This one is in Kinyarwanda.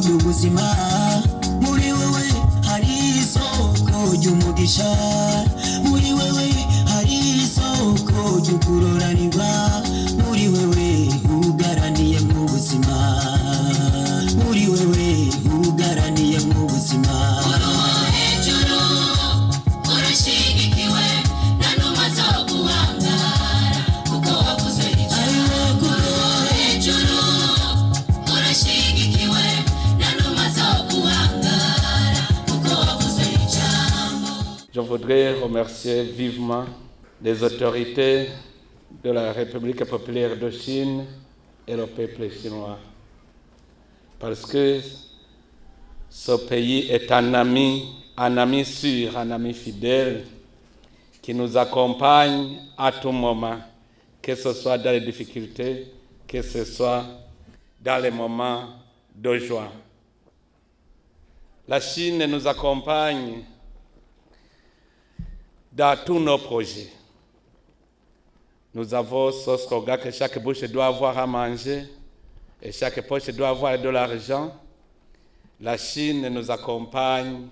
ry'ubuzima muri wewe hari isoko ry'umugisha muri wewe hari isoko ry'ukuroranirwa muri wewe ugaraniye mu buzima muri wewe ugaraniye mu buzima Je voudrais remercier vivement les autorités de la République populaire de Chine et le peuple chinois. Parce que ce pays est un ami sûr, un ami fidèle, qui nous accompagne à tout moment, que ce soit dans les difficultés, que ce soit dans les moments de joie. La Chine nous accompagne dans tous nos projets. Nous avons ce slogan que chaque bouche doit avoir à manger et chaque poche doit avoir de l'argent. La Chine nous accompagne